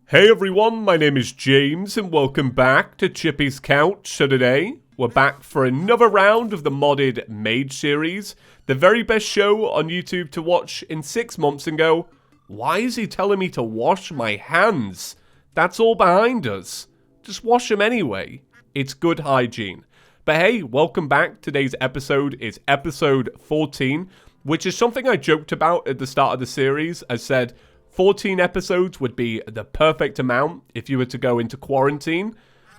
Hey everyone, my name is James and welcome back to ChippysCouch. So today, we're back for another round of the Modded Mage series. The very best show on YouTube to watch in 6 months and go, why is he telling me to wash my hands? That's all behind us. Just wash them anyway. It's good hygiene. But hey, welcome back. Today's episode is episode 14, which is something I joked about at the start of the series. I said 14 episodes would be the perfect amount if you were to go into quarantine.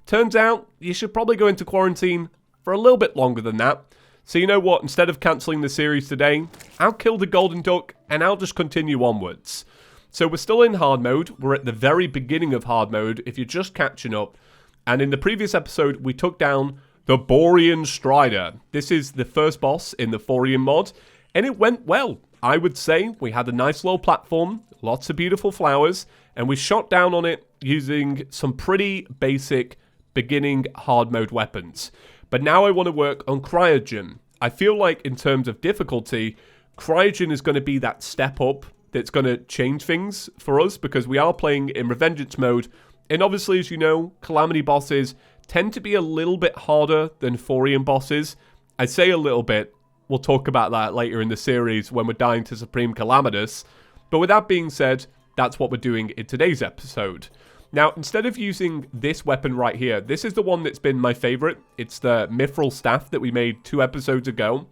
Turns out, you should probably go into quarantine for a little bit longer than that. So you know what, instead of cancelling the series today, I'll kill the golden duck and I'll just continue onwards. So we're still in hard mode. We're at the very beginning of hard mode if you're just catching up. And in the previous episode, we took down the Borean Strider. This is the first boss in the Thorium mod, and it went well. I would say we had a nice little platform, lots of beautiful flowers, and we shot down on it using some pretty basic beginning hard mode weapons. But now I want to work on Cryogen. I feel like in terms of difficulty, Cryogen is going to be that step up that's going to change things for us because we are playing in revengeance mode. And obviously, as you know, Calamity bosses tend to be a little bit harder than Thorium bosses. I say a little bit. We'll talk about that later in the series when we're dying to Supreme Calamitous. But with that being said, that's what we're doing in today's episode. Now, instead of using this weapon right here, this is the one that's been my favorite. It's the Mithril Staff that we made 2 episodes ago.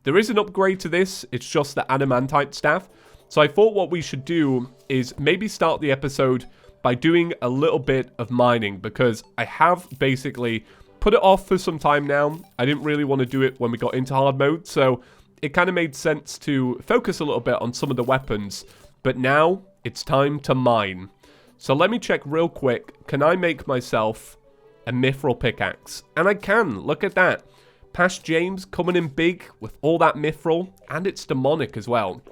There is an upgrade to this. It's just the Adamantite Staff. So I thought what we should do is maybe start the episode by doing a little bit of mining, because I have basically put it off for some time now. I didn't really want to do it when we got into hard mode, so it kind of made sense to focus a little bit on some of the weapons. But now, it's time to mine. So let me check real quick. Can I make myself a Mithril Pickaxe? And I can. Look at that. Past James coming in big with all that Mithril. And it's demonic as well.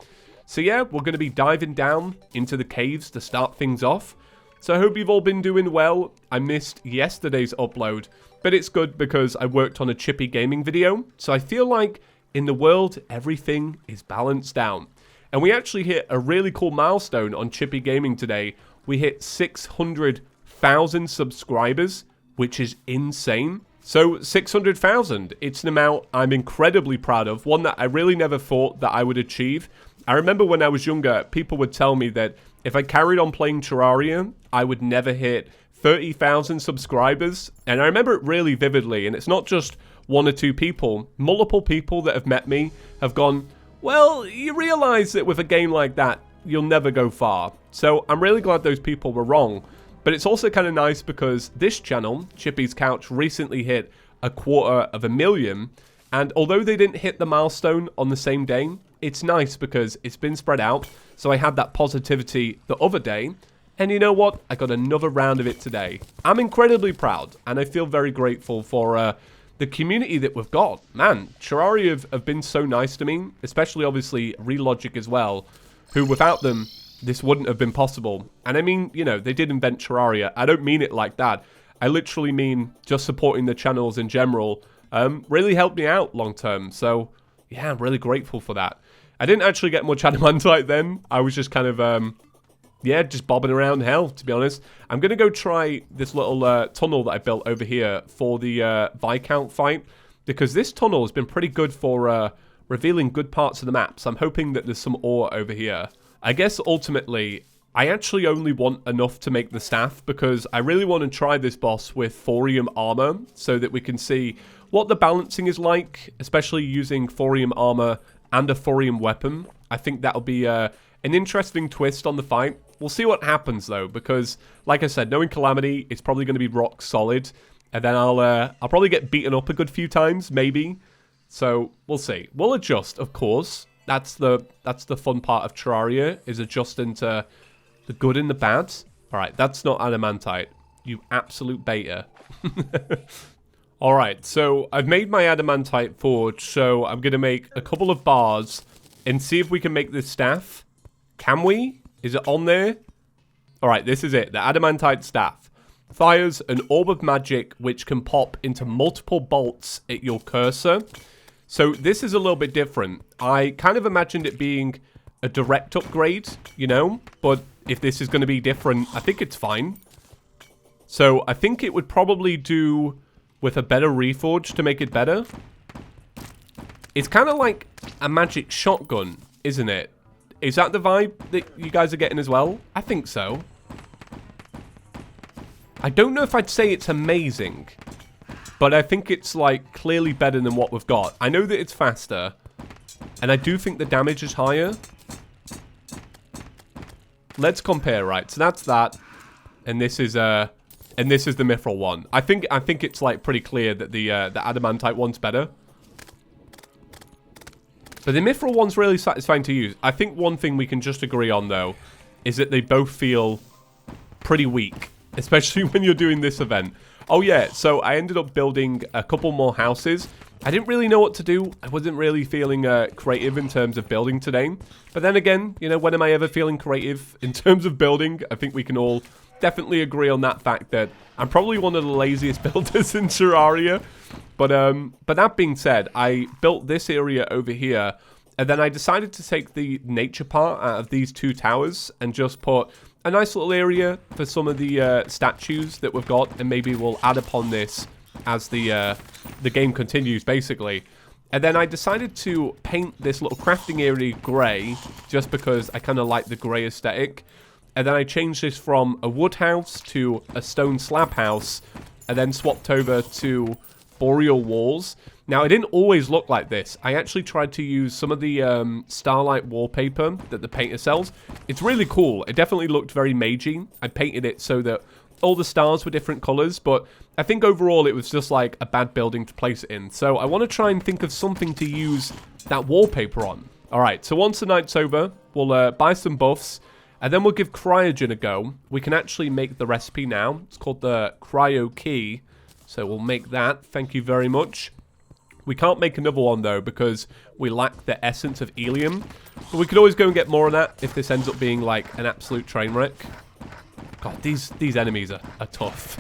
So yeah, we're going to be diving down into the caves to start things off. So I hope you've all been doing well. I missed yesterday's upload. But it's good because I worked on a Chippy gaming video. So I feel like in the world, everything is balanced down. And we actually hit a really cool milestone on Chippy Gaming today. We hit 600,000 subscribers, which is insane. So 600,000, it's an amount I'm incredibly proud of, one that I really never thought that I would achieve. I remember when I was younger, people would tell me that if I carried on playing Terraria, I would never hit 30,000 subscribers. And I remember it really vividly, and it's not just 1 or 2 people. Multiple people that have met me have gone, well, you realize that with a game like that, you'll never go far. So I'm really glad those people were wrong. But it's also kind of nice because this channel, ChippysCouch, recently hit 250,000. And although they didn't hit the milestone on the same day, it's nice because it's been spread out. So I had that positivity the other day. And you know what? I got another round of it today. I'm incredibly proud. And I feel very grateful for the community that we've got. Man, Terraria have been so nice to me, especially obviously Relogic as well, who without them, this wouldn't have been possible. And I mean, you know, they did invent Terraria. I don't mean it like that. I literally mean just supporting the channels in general really helped me out long term. So yeah, I'm really grateful for that. I didn't actually get much Adamantite then. I was just kind of yeah, just bobbing around hell, to be honest. I'm going to go try this little tunnel that I built over here for the Viscount fight, because this tunnel has been pretty good for revealing good parts of the map. So I'm hoping that there's some ore over here. I guess ultimately, I actually only want enough to make the staff, because I really want to try this boss with Thorium armor so that we can see what the balancing is like, especially using Thorium armor and a Thorium weapon. I think that'll be an interesting twist on the fight. We'll see what happens though, because like I said, knowing Calamity, it's probably going to be rock solid, and then I'll probably get beaten up a good few times, maybe. So we'll see. We'll adjust, of course. That's the fun part of Terraria, is adjusting to the good and the bad. All right, that's not Adamantite, you absolute beta. All right, so I've made my Adamantite forge, so I'm going to make a couple of bars and see if we can make this staff. Can we? Is it on there? Alright, this is it. The Adamantite Staff. Fires an orb of magic which can pop into multiple bolts at your cursor. So this is a little bit different. I kind of imagined it being a direct upgrade, you know? But if this is going to be different, I think it's fine. So I think it would probably do with a better reforge to make it better. It's kind of like a magic shotgun, isn't it? Is that the vibe that you guys are getting as well? I think so. I don't know if I'd say it's amazing, but I think it's, like, clearly better than what we've got. I know that it's faster, and I do think the damage is higher. Let's compare, right? So that's that, and this is the Mithril one. I think it's, like, pretty clear that the Adamantite one's better. But the Mithril one's really satisfying to use. I think one thing we can just agree on, though, is that they both feel pretty weak. Especially when you're doing this event. Oh yeah, so I ended up building a couple more houses. I didn't really know what to do. I wasn't really feeling creative in terms of building today. But then again, you know, when am I ever feeling creative in terms of building? I think we can all definitely agree on that fact that I'm probably one of the laziest builders in Terraria. But that being said, I built this area over here. And then I decided to take the nature part out of these two towers and just put a nice little area for some of the statues that we've got, and maybe we'll add upon this as the game continues, basically. And then I decided to paint this little crafting area grey, just because I kind of like the grey aesthetic. And then I changed this from a wood house to a stone slab house, and then swapped over to boreal walls. Now, it didn't always look like this. I actually tried to use some of the starlight wallpaper that the painter sells. It's really cool. It definitely looked very magey. I painted it so that all the stars were different colors, but I think overall it was just like a bad building to place it in. So I want to try and think of something to use that wallpaper on. All right, so once the night's over, we'll buy some buffs, and then we'll give Cryogen a go. We can actually make the recipe now. It's called the Cryo Key, so we'll make that. Thank you very much. We can't make another one, though, because we lack the essence of helium. But we could always go and get more of that if this ends up being, like, an absolute train wreck. God, these enemies are tough.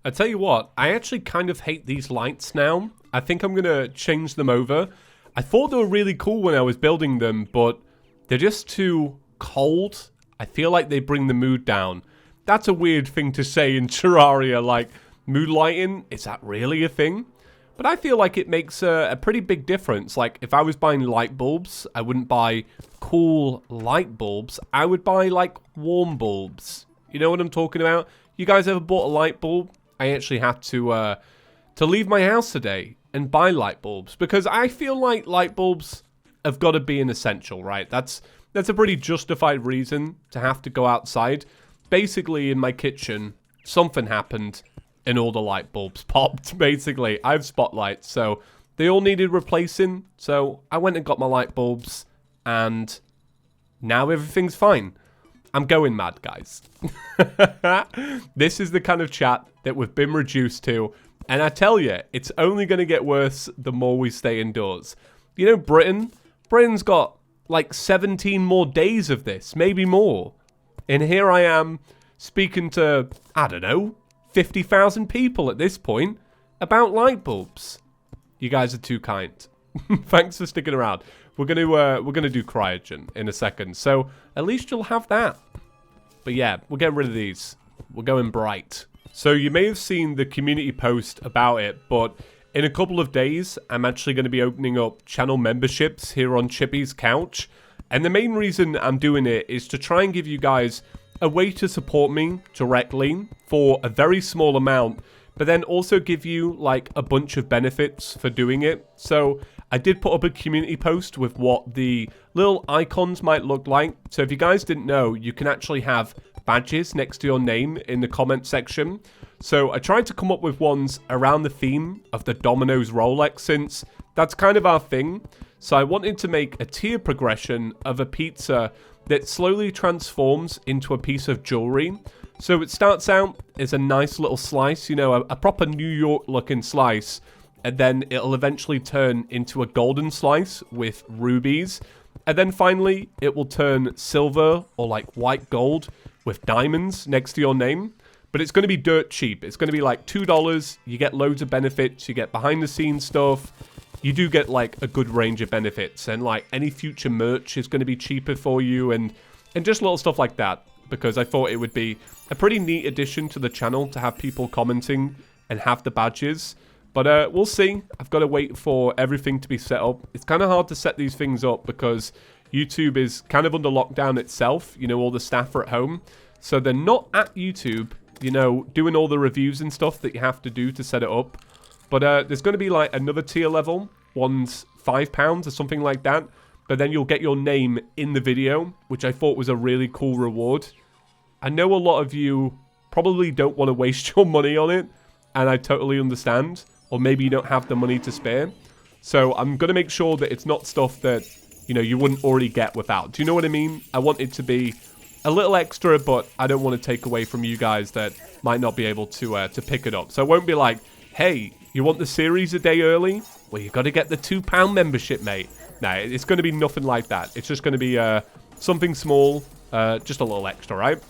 I tell you what, I actually kind of hate these lights now. I think I'm going to change them over. I thought they were really cool when I was building them, but they're just too cold. I feel like they bring the mood down. That's a weird thing to say in Terraria, like, mood lighting. Is that really a thing? But I feel like it makes a pretty big difference. Like, if I was buying light bulbs, I wouldn't buy cool light bulbs. I would buy, like, warm bulbs. You know what I'm talking about? You guys ever bought a light bulb? I actually had to leave my house today and buy light bulbs. Because I feel like light bulbs have got to be an essential, right? That's a pretty justified reason to have to go outside. Basically, in my kitchen, something happened and all the light bulbs popped, basically. I have spotlights, so they all needed replacing. So I went and got my light bulbs, and now everything's fine. I'm going mad, guys. This is the kind of chat that we've been reduced to, and I tell you, it's only going to get worse the more we stay indoors. You know, Britain's got like 17 more days of this, maybe more. And here I am speaking to, I don't know, 50,000 people at this point about light bulbs. You guys are too kind. Thanks for sticking around. We're gonna do Cryogen in a second, so at least you'll have that. But yeah, we'll get rid of these. We're going bright. So you may have seen the community post about it, but in a couple of days, I'm actually going to be opening up channel memberships here on ChippysCouch. And the main reason I'm doing it is to try and give you guys a way to support me directly for a very small amount, but then also give you like a bunch of benefits for doing it. So I did put up a community post with what the little icons might look like. So if you guys didn't know, you can actually have badges next to your name in the comment section. So I tried to come up with ones around the theme of the Domino's Rolex, since that's kind of our thing. So I wanted to make a tier progression of a pizza that slowly transforms into a piece of jewelry. So it starts out as a nice little slice, you know, a proper New York looking slice, and then it'll eventually turn into a golden slice with rubies, and then finally it will turn silver or like white gold with diamonds next to your name. But it's going to be dirt cheap. It's going to be like $2. You get loads of benefits. You get behind the scenes stuff. you do get like a good range of benefits, and like any future merch is going to be cheaper for you, and just little stuff like that, because I thought it would be a pretty neat addition to the channel to have people commenting and have the badges. But we'll see. I've got to wait for everything to be set up. It's kind of hard to set these things up because YouTube is kind of under lockdown itself. You know, all the staff are at home, so they're not at YouTube, you know, doing all the reviews and stuff that you have to do to set it up. But there's going to be like another tier level. One's £5 or something like that. But then you'll get your name in the video, which I thought was a really cool reward. I know a lot of you probably don't want to waste your money on it, and I totally understand. Or maybe you don't have the money to spare. So I'm going to make sure that it's not stuff that, you know, you wouldn't already get without. Do you know what I mean? I want it to be a little extra, but I don't want to take away from you guys that might not be able to pick it up. So it won't be like, hey, you want the series a day early? Well, you've got to get the £2 membership, mate. Nah, it's going to be nothing like that. It's just going to be something small, just a little extra, right?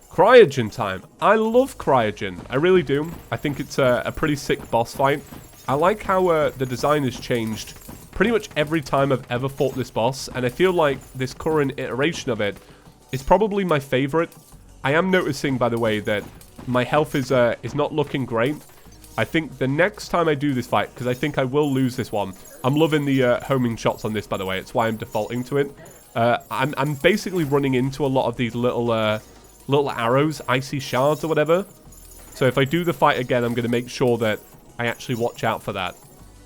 Cryogen time. I love Cryogen. I really do. I think it's a pretty sick boss fight. I like how the design has changed pretty much every time I've ever fought this boss, and I feel like this current iteration of it is probably my favorite. I am noticing, by the way, that my health is not looking great. I think the next time I do this fight, because I think I will lose this one. I'm loving the homing shots on this, by the way. It's why I'm defaulting to it. I'm basically running into a lot of these little arrows, icy shards or whatever. So if I do the fight again, I'm going to make sure that I actually watch out for that.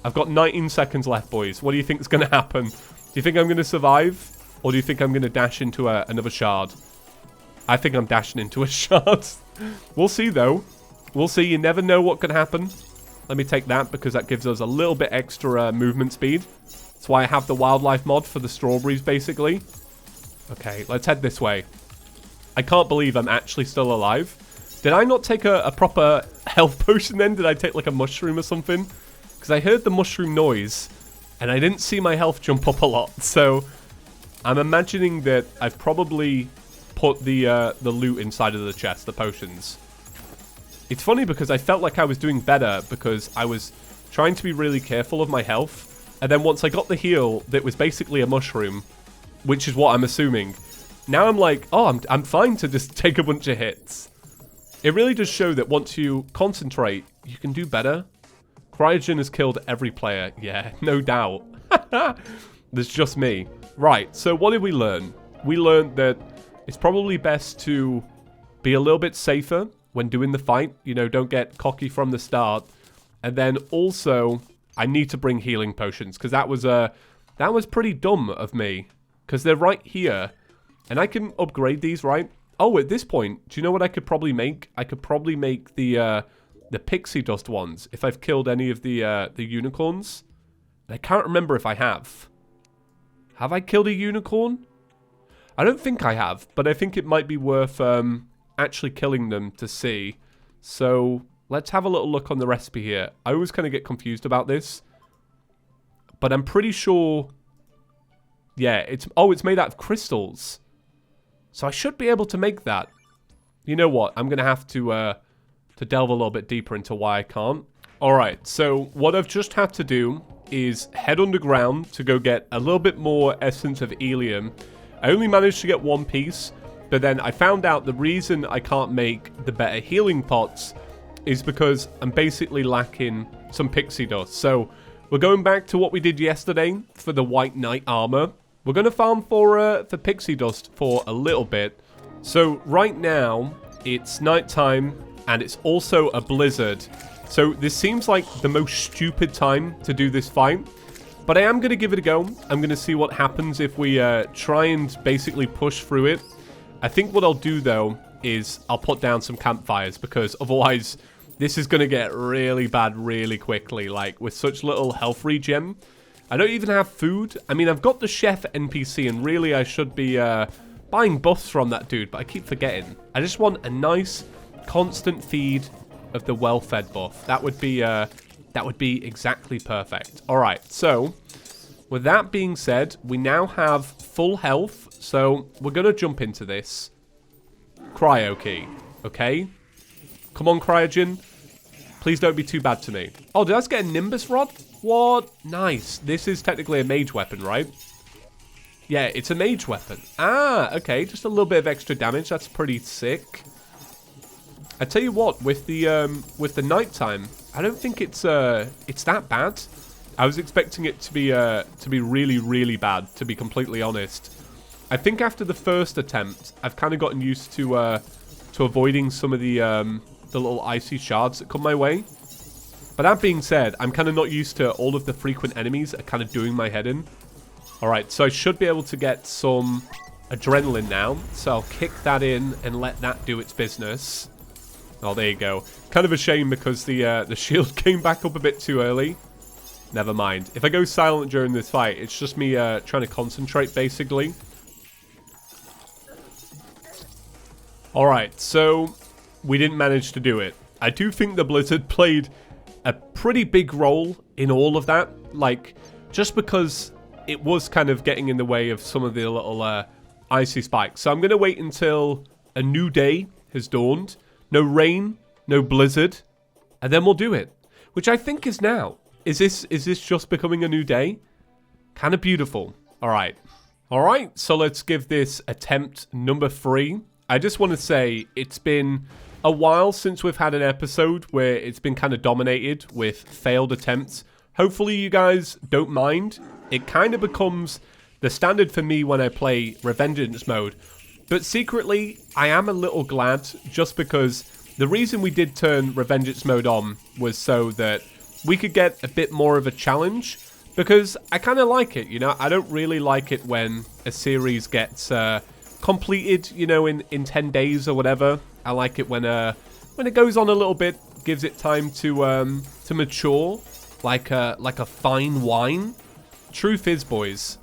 I've got 19 seconds left, boys. What do you think is going to happen? Do you think I'm going to survive? Or do you think I'm going to dash into another shard? I think I'm dashing into a shard. We'll see, though. We'll see. You never know what could happen. Let me take that because that gives us a little bit extra movement speed. That's why I have the wildlife mod for the strawberries, basically. Okay, let's head this way. I can't believe I'm actually still alive. Did I not take a proper health potion then? Did I take like a mushroom or something? Because I heard the mushroom noise and I didn't see my health jump up a lot. So I'm imagining that I've probably put the loot inside of the chest, the potions. It's funny because I felt like I was doing better because I was trying to be really careful of my health. And then once I got the heal, that was basically a mushroom, which is what I'm assuming. Now I'm like, oh, I'm fine to just take a bunch of hits. It really does show that once you concentrate, you can do better. Cryogen has killed every player. Yeah, no doubt. There's just me. Right, so what did we learn? We learned that it's probably best to be a little bit safer when doing the fight. You know, don't get cocky from the start. And then also, I need to bring healing potions, because that was pretty dumb of me. Because they're right here. And I can upgrade these, right? Oh, at this point, do you know what I could probably make? I could probably make the pixie dust ones if I've killed any of the unicorns. I can't remember if I have. Have I killed a unicorn? I don't think I have, but I think it might be worth actually killing them to see. So let's have a little look on the recipe here. I always kind of get confused about this, but I'm pretty sure. Yeah, it's made out of crystals. So I should be able to make that. You know what? I'm going to have to delve a little bit deeper into why I can't. Alright, so what I've just had to do is head underground to go get a little bit more essence of helium. I only managed to get one piece, but then I found out the reason I can't make the better healing pots is because I'm basically lacking some pixie dust. So we're going back to what we did yesterday for the White Knight armor. We're going to farm for pixie dust for a little bit. So right now, it's nighttime, and it's also a blizzard. So this seems like the most stupid time to do this fight. But I am going to give it a go. I'm going to see what happens if we try and basically push through it. I think what I'll do, though, is I'll put down some campfires, because otherwise this is going to get really bad really quickly. Like, with such little health regen. I don't even have food. I mean, I've got the chef NPC, and really I should be buying buffs from that dude, but I keep forgetting. I just want a nice, constant feed of the well-fed buff. That would be exactly perfect. All right, so with that being said, we now have full health, so we're going to jump into this. Cryo Key, okay? Come on, Cryogen. Please don't be too bad to me. Oh, did I just get a Nimbus Rod? What? Nice. This is technically a mage weapon, right? Yeah, it's a mage weapon. Ah, okay. Just a little bit of extra damage. That's pretty sick. I tell you what, with the nighttime, I don't think it's that bad. I was expecting it to be really, really bad, to be completely honest. I think after the first attempt, I've kind of gotten used to avoiding some of the little icy shards that come my way. But that being said, I'm kind of not used to all of the frequent enemies that are kind of doing my head in. Alright, so I should be able to get some adrenaline now. So I'll kick that in and let that do its business. Oh, there you go. Kind of a shame because the shield came back up a bit too early. Never mind. If I go silent during this fight, it's just me trying to concentrate, basically. Alright, so we didn't manage to do it. I do think the blizzard played a pretty big role in all of that. Like, just because it was kind of getting in the way of some of the little icy spikes. So I'm going to wait until a new day has dawned. No rain, no blizzard, and then we'll do it. Which I think is now. Is this just becoming a new day? Kind of beautiful. Alright. Alright, so let's give this attempt number 3. I just want to say it's been a while since we've had an episode where it's been kind of dominated with failed attempts. Hopefully you guys don't mind. It kind of becomes the standard for me when I play revengeance mode. But secretly, I am a little glad just because the reason we did turn revengeance mode on was so that we could get a bit more of a challenge. Because I kind of like it, you know. I don't really like it when a series gets completed, you know, in 10 days or whatever. I like it when it goes on a little bit, gives it time to mature, like a fine wine. Truth is, boys,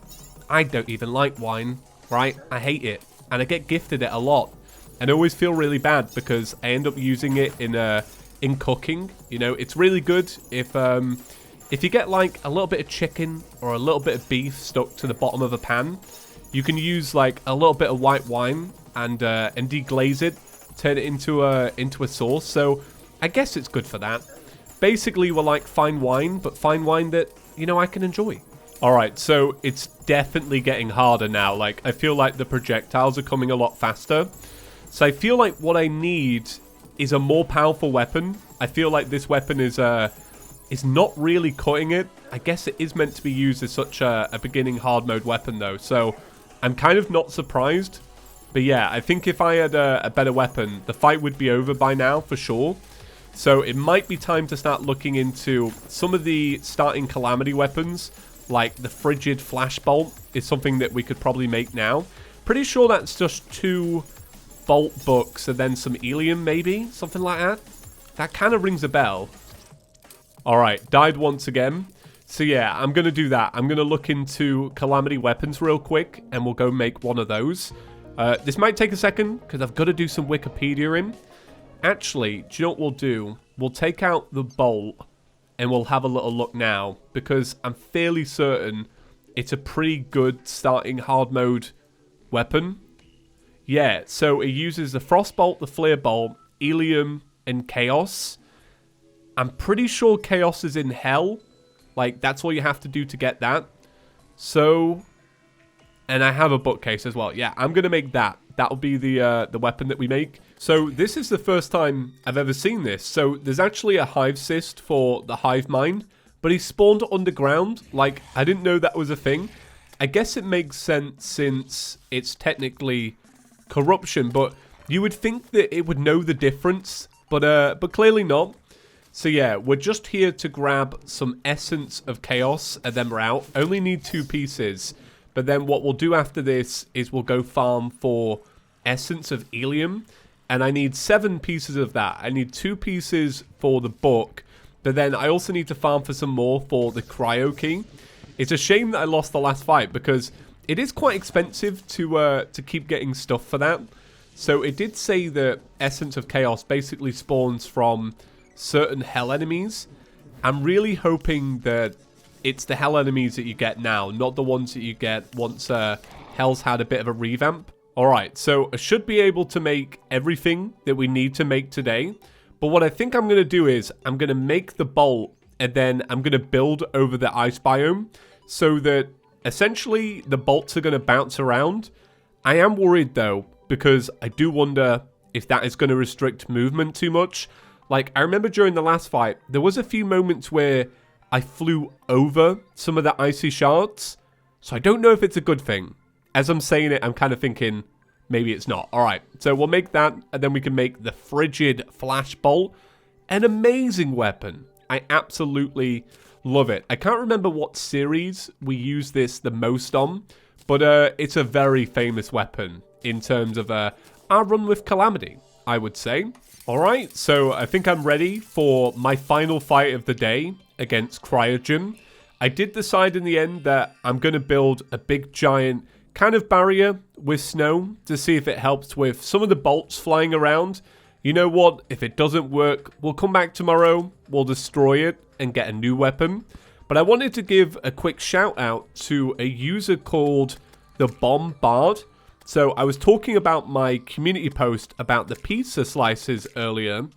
I don't even like wine, right? I hate it, and I get gifted it a lot, and I always feel really bad because I end up using it in cooking. You know, it's really good if you get like a little bit of chicken or a little bit of beef stuck to the bottom of a pan. You can use like a little bit of white wine and deglaze it, turn it into a sauce. So I guess it's good for that. Basically, we're like fine wine, but fine wine that, you know, I can enjoy. Alright, so it's definitely getting harder now. Like, I feel like the projectiles are coming a lot faster. So I feel like what I need is a more powerful weapon. I feel like this weapon is not really cutting it. I guess it is meant to be used as such a beginning hard mode weapon though. So I'm kind of not surprised. But yeah, I think if I had a better weapon, the fight would be over by now for sure. So it might be time to start looking into some of the starting Calamity weapons. Like the Frigid Flash Bolt is something that we could probably make now. Pretty sure that's just 2 bolt books and then some helium maybe. Something like that. That kind of rings a bell. Alright, died once again. So yeah, I'm going to do that. I'm going to look into Calamity Weapons real quick and we'll go make one of those. This might take a second because I've got to do some Wikipedia in. Actually, do you know what we'll do? We'll take out the bolt and we'll have a little look now because I'm fairly certain it's a pretty good starting hard mode weapon. Yeah, so it uses the Frostbolt, the Flare Bolt, Helium, and Chaos. I'm pretty sure Chaos is in Hell. Like, that's all you have to do to get that. So, and I have a bookcase as well. Yeah, I'm going to make that. That'll be the weapon that we make. So, this is the first time I've ever seen this. So, there's actually a hive cyst for the hive mind. But he spawned underground. Like, I didn't know that was a thing. I guess it makes sense since it's technically corruption. But you would think that it would know the difference. But clearly not. So yeah, we're just here to grab some Essence of Chaos and then we're out. Only need 2 pieces. But then what we'll do after this is we'll go farm for Essence of Helium. And I need 7 pieces of that. I need 2 pieces for the book. But then I also need to farm for some more for the Cryo Key. It's a shame that I lost the last fight because it is quite expensive to keep getting stuff for that. So it did say that Essence of Chaos basically spawns from certain hell enemies. I'm really hoping that it's the hell enemies that you get now, not the ones that you get once hell's had a bit of a revamp. Alright, so I should be able to make everything that we need to make today. But what I think I'm going to do is I'm going to make the bolt and then I'm going to build over the ice biome so that essentially the bolts are going to bounce around. I am worried though, because I do wonder if that is going to restrict movement too much. Like, I remember during the last fight, there was a few moments where I flew over some of the icy shards. So I don't know if it's a good thing. As I'm saying it, I'm kind of thinking maybe it's not. Alright, so we'll make that, and then we can make the Frigid Flash Bolt. An amazing weapon. I absolutely love it. I can't remember what series we use this the most on, but it's a very famous weapon in terms of our run with Calamity, I would say. Alright, so I think I'm ready for my final fight of the day against Cryogen. I did decide in the end that I'm going to build a big giant kind of barrier with snow to see if it helps with some of the bolts flying around. You know what? If it doesn't work, we'll come back tomorrow, we'll destroy it and get a new weapon. But I wanted to give a quick shout out to a user called the Bombard. So I was talking about my community post about the pizza slices earlier,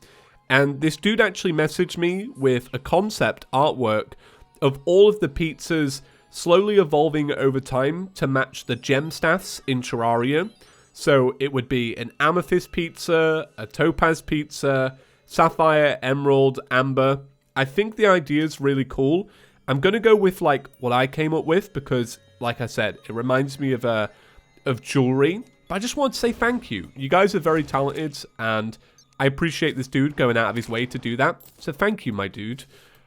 and this dude actually messaged me with a concept artwork of all of the pizzas slowly evolving over time to match the gem staffs in Terraria. So it would be an amethyst pizza, a topaz pizza, sapphire, emerald, amber. I think the idea is really cool. I'm going to go with like what I came up with because, like I said, it reminds me of jewelry. But I just want to say thank you. You guys are very talented, and I appreciate this dude going out of his way to do that. So thank you, my dude.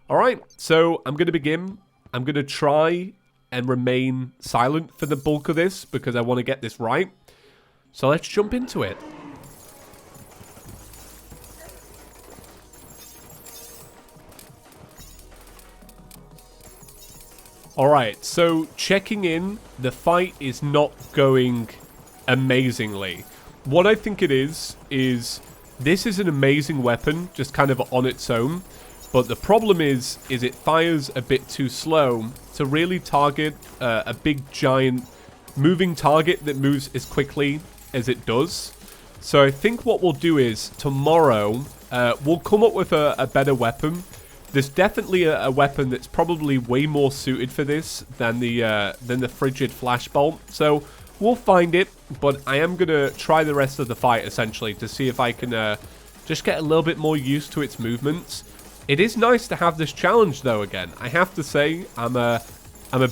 Alright, so I'm going to begin. I'm going to try and remain silent for the bulk of this because I want to get this right. So let's jump into it. Alright, so checking in, the fight is not going amazingly. What I think it is this is an amazing weapon, just kind of on its own. But the problem is it fires a bit too slow to really target a big giant moving target that moves as quickly as it does. So I think what we'll do is tomorrow we'll come up with a better weapon. There's definitely a weapon that's probably way more suited for this than the Frigid Flash Bolt. So we'll find it, but I am gonna try the rest of the fight essentially to see if I can just get a little bit more used to its movements. It is nice to have this challenge though again. I have to say I'm a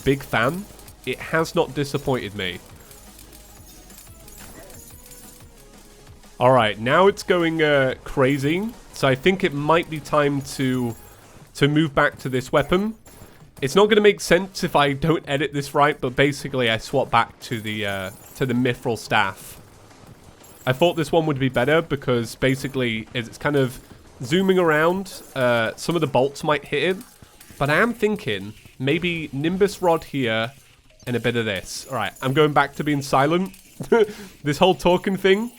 big fan. It has not disappointed me. Alright, now it's going crazy. So I think it might be time to move back to this weapon. It's not going to make sense if I don't edit this right, but basically I swap back to the Mithril Staff. I thought this one would be better because basically it's kind of zooming around. Some of the bolts might hit it, but I am thinking maybe Nimbus Rod here and a bit of this. Alright, I'm going back to being silent. This whole talking thing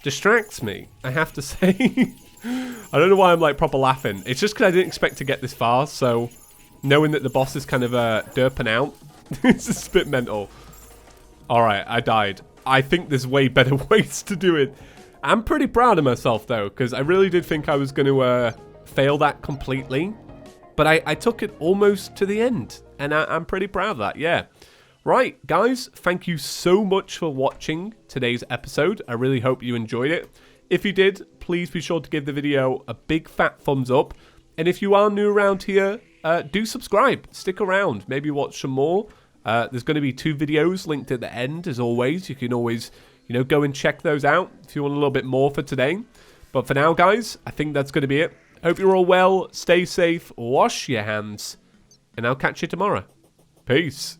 distracts me, I have to say. I don't know why I'm like proper laughing. It's just because I didn't expect to get this far, so knowing that the boss is kind of derping out, it's just a bit mental. Alright, I died. I think there's way better ways to do it. I'm pretty proud of myself though, because I really did think I was going to fail that completely. But I took it almost to the end, and I'm pretty proud of that, yeah. Right, guys, thank you so much for watching today's episode. I really hope you enjoyed it. If you did, please be sure to give the video a big fat thumbs up. And if you are new around here, do subscribe. Stick around. Maybe watch some more. There's going to be 2 videos linked at the end, as always. You can always, you know, go and check those out if you want a little bit more for today. But for now, guys, I think that's going to be it. Hope you're all well. Stay safe. Wash your hands. And I'll catch you tomorrow. Peace.